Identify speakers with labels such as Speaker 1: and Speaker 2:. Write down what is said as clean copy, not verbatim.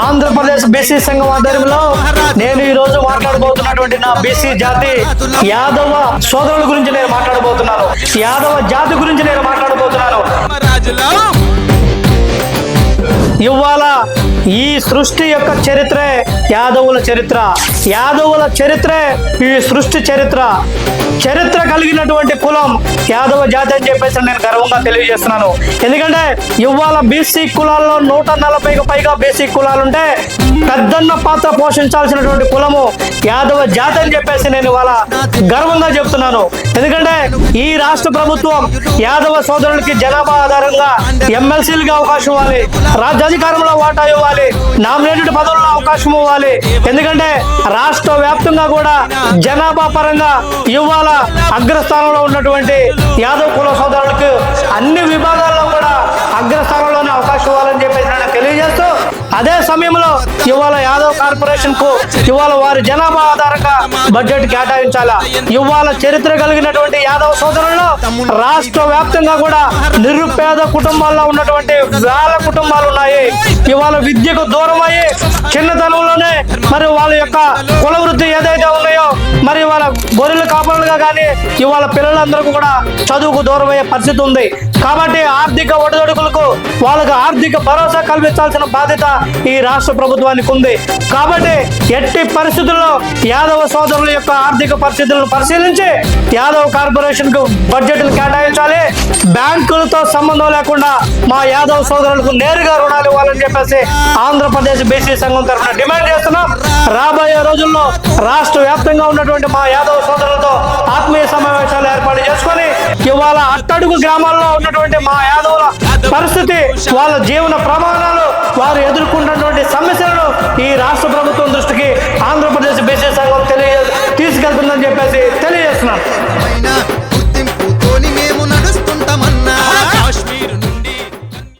Speaker 1: Andhra Pradesh BC సంఘం ఆధ్వర్యంలో నేను ఈ రోజు మాట్లాడబోతున్నటువంటి నా బీసీ జాతి యాదవ సోదరుల గురించి నేను మాట్లాడబోతున్నాను. యాదవ జాతి గురించి నేను మాట్లాడబోతున్నాను. ఇవాళ ఈ సృష్టి యొక్క చరిత్రే యాదవుల చరిత్ర. యాదవుల చరిత్రే ఈ సృష్టి చరిత్ర. చరిత్ర కలిగినటువంటి కులం యాదవ జాతి అని చెప్పేసి నేను గర్వంగా తెలియజేస్తున్నాను. ఎందుకంటే ఇవాళ బీసీ కులాల్లో 140కి పైగా బీసీ కులాలుంటే పెద్దన్న పాత్ర పోషించాల్సినటువంటి కులము యాదవ జాతి అని చెప్పేసి నేను ఇవాళ గర్వంగా చెప్తున్నాను. ఎందుకంటే ఈ రాష్ట్ర ప్రభుత్వం యాదవ సోదరులకి జనాభా ఆధారంగా ఎమ్మెల్సీలుగా అవకాశం ఇవ్వాలి, రాజ్యాధికారంలో వాటా ఇవ్వాలి, నామినేటెడ్ పదవుల్లో అవకాశం ఇవ్వాలి. ఎందుకంటే రాష్ట్ర వ్యాప్తంగా కూడా జనాభా పరంగా ఇవాళ అగ్రస్థానంలో ఉన్నటువంటి యాదవ్ కుల సోదరులకు అన్ని విభాగాల్లో కూడా అగ్రస్థానంలోనే అవకాశం ఇవ్వాలని చెప్పేసి నేను తెలియజేస్తూ, అదే సమయంలో ఇవాళ యాదవ్ కార్పొరేషన్ కు ఇవాళ వారి జనాభా ఆధారంగా బడ్జెట్ కేటాయించాలా. ఇవాళ చరిత్ర కలిగినటువంటి యాదవ్ సోదరుల్లో రాష్ట్ర వ్యాప్తంగా కూడా నిరుపేద కుటుంబాల్లో ఉన్నటువంటి వేల కుటుంబాలు ఉన్నాయి. ఇవాళ విద్యకు దూరం అయ్యి చిన్నతనంలోనే మరి వాళ్ళ యొక్క కుల వృత్తి ఏదైతే ఉన్నాయో మరి వాళ్ళ గొర్రెల కాపరులుగా కానీ ఇవాళ పిల్లలందరికీ కూడా చదువుకు దూరం అయ్యే పరిస్థితి ఉంది. కాబట్టి ఆర్థిక ఒడిదొడుకులకు వాళ్ళకు ఆర్థిక భరోసా కల్పించాల్సిన బాధ్యత ఈ రాష్ట్ర ప్రభుత్వానికి ఉంది. కాబట్టి ఎట్టి పరిస్థితుల్లో యాదవ సోదరుల యొక్క ఆర్థిక పరిస్థితులను పరిశీలించి యాదవ్ కార్పొరేషన్ కు బడ్జెట్లు కేటాయించాలి. బ్యాంకులతో సంబంధం లేకుండా మా యాదవ్ సోదరులకు నేరుగా రుణాలు ఇవ్వాలని చెప్పేసి ఆంధ్రప్రదేశ్ బీసీ సంఘం తరఫున డిమాండ్ చేస్తున్నాం. రాబోయే రోజుల్లో రాష్ట్ర వ్యాప్తంగా ఉన్నటువంటి మా యాదవ్ సోదరులతో ఆత్మీయ సమావేశాలు ఏర్పాటు చేసుకొని ఇవాళ అట్టడుగు గ్రామాల్లో ఉన్నటువంటి మా యాదవుల పరిస్థితి, వాళ్ళ జీవన ప్రమాణాలు, వారు ఎదుర్కొంటున్నటువంటి సమస్యలను ఈ రాష్ట్ర ప్రభుత్వం దృష్టికి ఆంధ్రప్రదేశ్ బీసీ సంఘం తీసుకెళ్తుందని చెప్పేసి తెలియజేస్తున్నాను.